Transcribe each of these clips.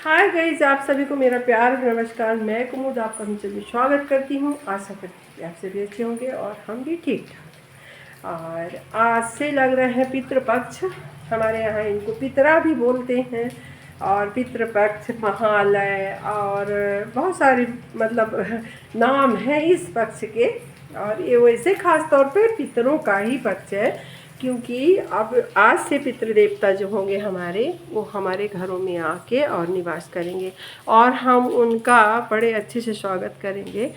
Hi guys, आप सभी को मेरा प्यार नमस्कार। मैं कुमुद आपका नीचे में स्वागत करती हूँ। आशा करती हूँ आप सभी अच्छे होंगे और हम भी ठीक ठाक। और आज से लग रहे हैं पितृपक्ष। हमारे यहाँ इनको पितरा भी बोलते हैं और पितृपक्ष, महालय और बहुत सारे मतलब नाम हैं इस पक्ष के। और ये वैसे ख़ास तौर पे पितरों का ही पक्ष है, क्योंकि अब आज से पितृदेवता जो होंगे हमारे, वो हमारे घरों में आके और निवास करेंगे और हम उनका बड़े अच्छे से स्वागत करेंगे,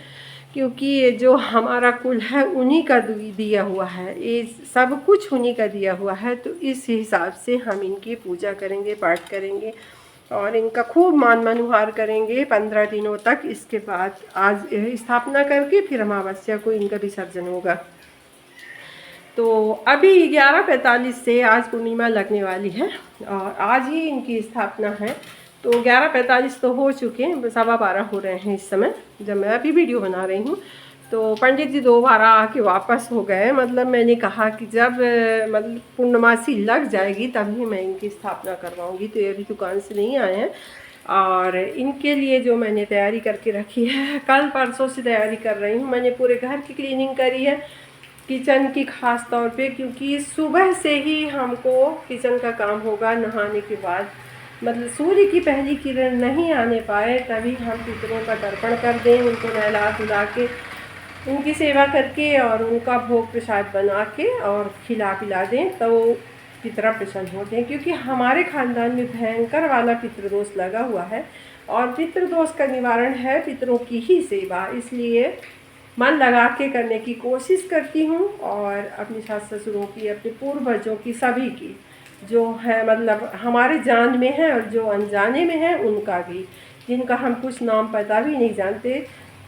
क्योंकि ये जो हमारा कुल है उन्हीं का दिया हुआ है, ये सब कुछ उन्हीं का दिया हुआ है। तो इस हिसाब से हम इनकी पूजा करेंगे, पाठ करेंगे और इनका खूब मान मनुहार करेंगे 15 दिनों तक। इसके बाद आज स्थापना करके फिर अमावस्या को इनका विसर्जन होगा। तो अभी 11:45 से आज पूर्णिमा लगने वाली है और आज ही इनकी स्थापना है। तो 11:45 तो हो चुके हैं, 12:15 हो रहे हैं इस समय जब मैं अभी वीडियो बना रही हूँ। तो पंडित जी 2 बार आके वापस हो गए। मतलब मैंने कहा कि जब मतलब पूर्णमासी लग जाएगी तभी मैं इनकी स्थापना करवाऊँगी। तो ये अभी दुकान से नहीं आए हैं और इनके लिए जो मैंने तैयारी करके रखी है, कल परसों से तैयारी कर रही हूँ। मैंने पूरे घर की क्लीनिंग करी है, किचन की ख़ास तौर पे, क्योंकि सुबह से ही हमको किचन का काम होगा। नहाने के बाद मतलब सूर्य की पहली किरण नहीं आने पाए तभी हम पितरों का तर्पण कर दें, उनको नहला धुला के उनकी सेवा करके और उनका भोग प्रसाद बना के और खिला पिला दें, तो पितरा प्रसन्न होते हैं। क्योंकि हमारे ख़ानदान में भयंकर वाला पितृदोष लगा हुआ है और पितृदोष का निवारण है पितरों की ही सेवा, इसलिए मन लगा के करने की कोशिश करती हूँ। और अपने सास ससुरों की, अपने पूर्वजों की, सभी की जो है मतलब हमारे जान में है और जो अनजाने में है उनका भी, जिनका हम कुछ नाम पता भी नहीं जानते,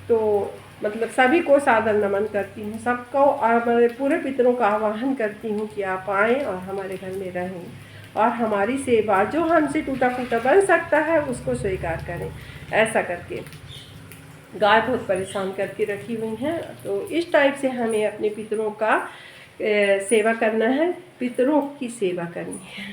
तो मतलब सभी को सादर नमन करती हूँ, सबको और पूरे पितरों का आह्वान करती हूँ कि आप आएँ और हमारे घर में रहें और हमारी सेवा जो हमसे टूटा फूटा बन सकता है उसको स्वीकार करें। ऐसा करके गाय बहुत परेशान करके रखी हुई हैं। तो इस टाइप से हमें अपने पितरों का सेवा करना है, पितरों की सेवा करनी है।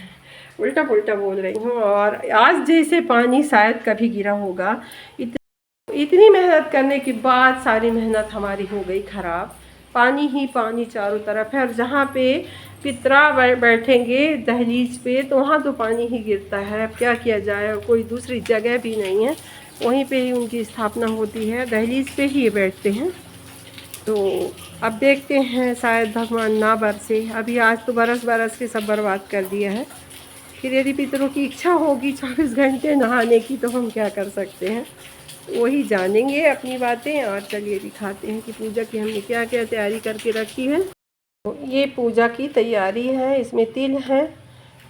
उल्टा पुल्टा बोल रही हूँ। और आज जैसे पानी शायद कभी गिरा होगा, इतनी मेहनत करने के बाद सारी मेहनत हमारी हो गई ख़राब। पानी ही पानी चारों तरफ है और जहाँ पे पितरा बैठेंगे दहलीज पे, तो वहाँ तो पानी ही गिरता है। अब क्या किया जाए, कोई दूसरी जगह भी नहीं है, वहीं पे ही उनकी स्थापना होती है, दहलीज पे ही ये बैठते हैं। तो अब देखते हैं, शायद भगवान ना बरसे। अभी आज तो बरस के सब बर्बाद कर दिया है। फिर यदि पितरों की इच्छा होगी 24 घंटे नहाने की तो हम क्या कर सकते हैं, वही जानेंगे अपनी बातें। और चलिए दिखाते हैं कि पूजा की हमने क्या क्या तैयारी करके रखी है। तो ये पूजा की तैयारी है, इसमें तिल है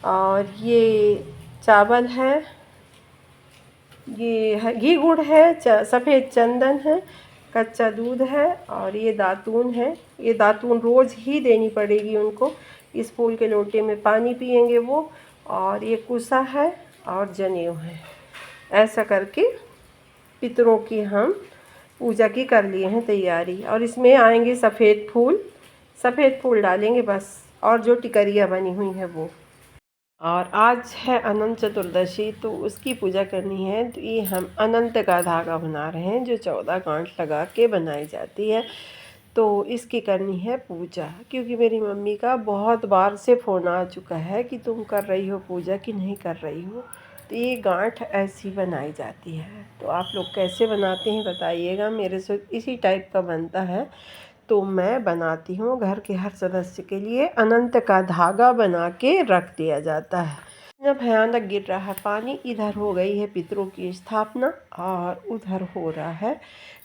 और ये चावल है, ये घी गुड़ है, सफ़ेद चंदन है, कच्चा दूध है और ये दातून है। ये दातून रोज़ ही देनी पड़ेगी उनको। इस फूल के लोटे में पानी पिएंगे वो। और ये कुसा है और जनेऊ है। ऐसा करके पितरों की हम पूजा की कर लिए हैं तैयारी। और इसमें आएंगे सफ़ेद फूल डालेंगे बस, और जो टिकरिया बनी हुई है वो। और आज है अनंत चतुर्दशी, तो उसकी पूजा करनी है। तो ये हम अनंत का धागा बना रहे हैं, जो 14 गांठ लगा के बनाई जाती है। तो इसकी करनी है पूजा, क्योंकि मेरी मम्मी का बहुत बार से फ़ोन आ चुका है कि तुम कर रही हो पूजा कि नहीं कर रही हो। तो ये गांठ ऐसी बनाई जाती है। तो आप लोग कैसे बनाते हैं बताइएगा। मेरे से इसी टाइप का बनता है, तो मैं बनाती हूँ। घर के हर सदस्य के लिए अनंत का धागा बना के रख दिया जाता है। इतना भयानक गिर रहा है पानी। इधर हो गई है पितरों की स्थापना और उधर हो रहा है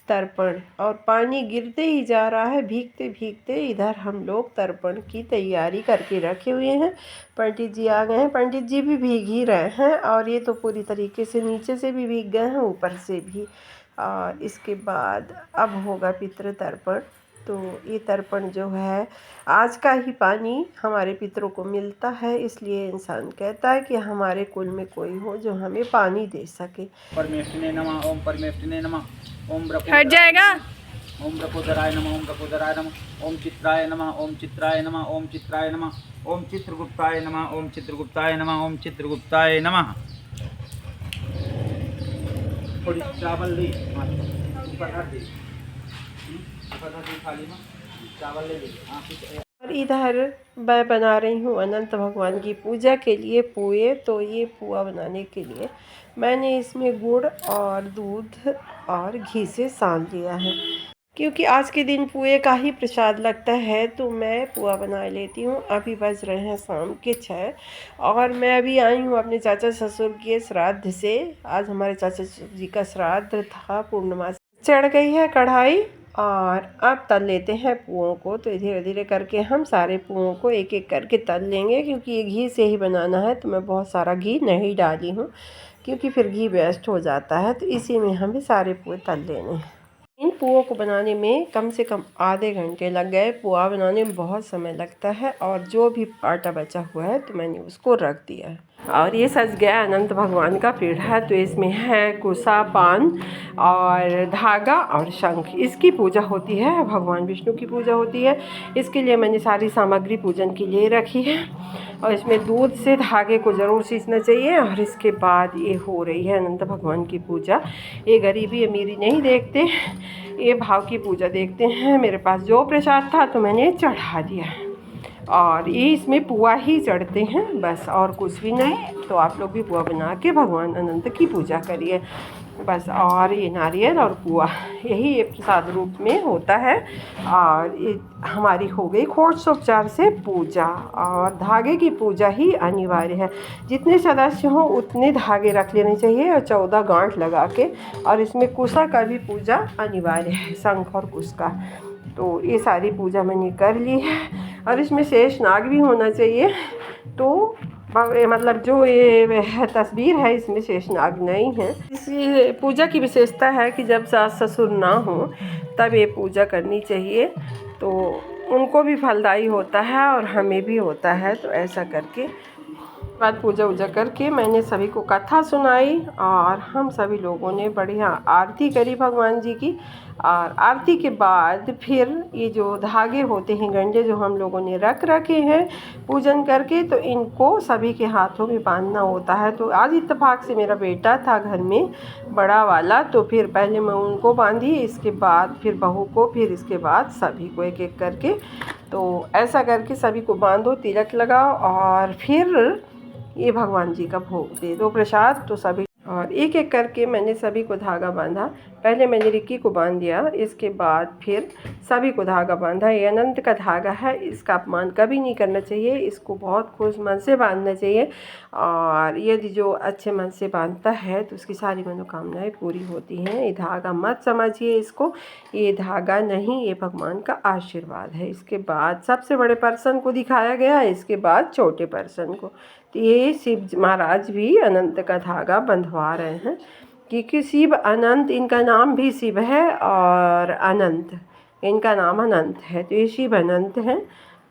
तर्पण, और पानी गिरते ही जा रहा है भीगते भीगते। इधर हम लोग तर्पण की तैयारी करके रखे हुए हैं। पंडित जी आ गए हैं, पंडित जी भी भीग ही रहे हैं और ये तो पूरी तरीके से नीचे से भी भीग गए हैं, ऊपर से भी। और इसके बाद अब होगा पितृ तर्पण। तो ये तर्पण जो है, आज का ही पानी हमारे पितरों को मिलता है, इसलिए इंसान कहता है कि हमारे कुल में कोई हो जो हमें पानी दे सके। परमेष्टिने नमः, ओम परमेष्टिने नमः, ओम हट जाएगा। ओम ब्रकोदराय नमः, ओम ब्रकोदराय नमः, ओम चित्राय नमः, ओम चित्राय नमः, ओम चित्राय नमः, ओम चित्रगुप्ताय नमः, ओम चित्रगुप्ताय नमः, ओम चित्रगुप्ताय नमः। थोड़ी चावल ली ऊपर रख दी, ऊपर रख दी थाली में चावल ले ली। और इधर मैं बना रही हूँ अनंत भगवान की पूजा के लिए पुए। तो ये पुआ बनाने के लिए मैंने इसमें गुड़ और दूध और घी से सान लिया है, क्योंकि आज के दिन पुए का ही प्रसाद लगता है। तो मैं पुआ बना लेती हूँ। अभी बज रहे हैं शाम के 6 और मैं अभी आई हूँ अपने चाचा ससुर के श्राद्ध से। आज हमारे चाचा जी का श्राद्ध था, पूर्णमासी चढ़ गई है कढ़ाई और अब तल लेते हैं पुओं को। तो धीरे धीरे करके हम सारे पुओं को एक एक करके तल लेंगे, क्योंकि ये घी से ही बनाना है। तो मैं बहुत सारा घी नहीं डाली हूँ, क्योंकि फिर घी वेस्ट हो जाता है। तो इसी में हमें सारे पुए तल लेने हैं। इन पुओं को बनाने में कम से कम आधे घंटे लग गए। पुआ बनाने में बहुत समय लगता है, और जो भी आटा बचा हुआ है तो मैंने उसको रख दिया है। और ये सज गया अनंत भगवान का पेड़ा। तो इसमें है कुसा, पान और धागा और शंख। इसकी पूजा होती है, भगवान विष्णु की पूजा होती है। इसके लिए मैंने सारी सामग्री पूजन के लिए रखी है। और इसमें दूध से धागे को ज़रूर सींचना चाहिए। और इसके बाद ये हो रही है अनंत भगवान की पूजा। ये गरीबी अमीरी नहीं देखते, ये भाव की पूजा देखते हैं। मेरे पास जो प्रसाद था तो मैंने चढ़ा दिया, और ये इसमें पुआ ही चढ़ते हैं, बस और कुछ भी नहीं। तो आप लोग भी पुआ बना के भगवान अनंत की पूजा करिए बस। और ये नारियल और पुआ यही एक प्रसाद रूप में होता है। और ये हमारी हो गई षोडशोपचार से पूजा। और धागे की पूजा ही अनिवार्य है। जितने सदस्य हों उतने धागे रख लेने चाहिए, और 14 गांठ लगा के। और इसमें कुसा का भी पूजा अनिवार्य है, शंख और कुश का। तो ये सारी पूजा मैंने कर ली है। और इसमें शेष नाग भी होना चाहिए। तो मतलब जो ये है तस्वीर है, इसमें शेष नाग नहीं है। इस पूजा की विशेषता है कि जब सास ससुर ना हो तब ये पूजा करनी चाहिए। तो उनको भी फलदायी होता है और हमें भी होता है। तो ऐसा करके बाद पूजा वूजा करके मैंने सभी को कथा सुनाई, और हम सभी लोगों ने बढ़िया आरती करी भगवान जी की। और आरती के बाद फिर ये जो धागे होते हैं गंडे, जो हम लोगों ने रख रखे हैं पूजन करके, तो इनको सभी के हाथों में बांधना होता है। तो आज इत्तेफाक से मेरा बेटा था घर में, बड़ा वाला। तो फिर पहले मैं उनको बांधी, इसके बाद फिर बहू को, फिर इसके बाद सभी को एक एक करके। तो ऐसा करके सभी को बांधो, तिलक लगाओ, और फिर ये भगवान जी का भोग दे दो प्रसाद। तो सभी, और एक एक करके मैंने सभी को धागा बांधा। पहले मैंने रिक्की को बांध दिया, इसके बाद फिर सभी को धागा बांधा। ये अनंत का धागा है, इसका अपमान कभी नहीं करना चाहिए। इसको बहुत खुश मन से बांधना चाहिए। और यदि जो अच्छे मन से बांधता है तो उसकी सारी मनोकामनाएं पूरी होती हैं। ये धागा मत समझिए इसको, ये धागा नहीं, ये भगवान का आशीर्वाद है। इसके बाद सबसे बड़े पर्सन को दिखाया गया, इसके बाद छोटे पर्सन को। तो ये शिव महाराज भी अनंत का धागा बंधवा रहे हैं, क्योंकि शिव अनंत, इनका नाम भी शिव है और अनंत, इनका नाम अनंत है। तो ये शिव अनंत हैं,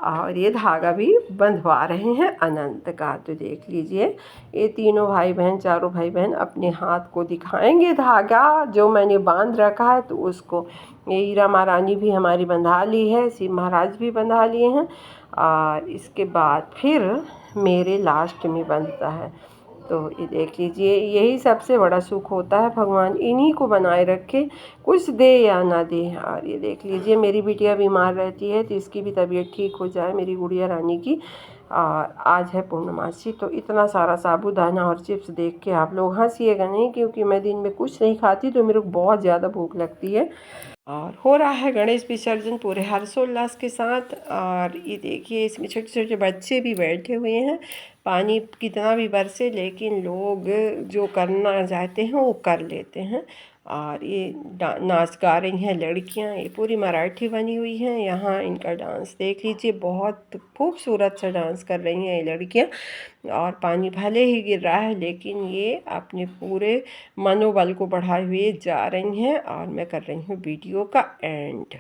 और ये धागा भी बंधवा रहे हैं अनंत का। तो देख लीजिए, ये तीनों भाई बहन, चारों भाई बहन अपने हाथ को दिखाएंगे धागा जो मैंने बांध रखा है। तो उसको ये हीरा महारानी भी हमारी बंधा ली है, शिव महाराज भी बंधा लिए हैं। और इसके बाद फिर मेरे लास्ट में बंधता है। तो ये देख लीजिए, यही सबसे बड़ा सुख होता है, भगवान इन्हीं को बनाए रखे, कुछ दे या ना दे। और ये देख लीजिए, मेरी बिटिया बीमार रहती है तो इसकी भी तबीयत ठीक हो जाए, मेरी गुड़िया रानी की। और आज है पूर्णमासी। तो इतना सारा साबूदाना और चिप्स देख के आप लोग हंसिएगा नहीं, क्योंकि मैं दिन में कुछ नहीं खाती तो मेरे को बहुत ज़्यादा भूख लगती है। और हो रहा है गणेश विसर्जन पूरे हर्षोल्लास के साथ। और ये देखिए, इसमें छोटे छोटे बच्चे भी बैठे हुए हैं। पानी कितना भी बरसे, लेकिन लोग जो करना चाहते हैं वो कर लेते हैं। और ये नाच गा रही हैं लड़कियां, ये पूरी मराठी बनी हुई हैं। यहाँ इनका डांस देख लीजिए, बहुत खूबसूरत सा डांस कर रही हैं ये लड़कियां। और पानी भले ही गिर रहा है, लेकिन ये अपने पूरे मनोबल को बढ़ाए हुए जा रही हैं। और मैं कर रही हूँ वीडियो का एंड।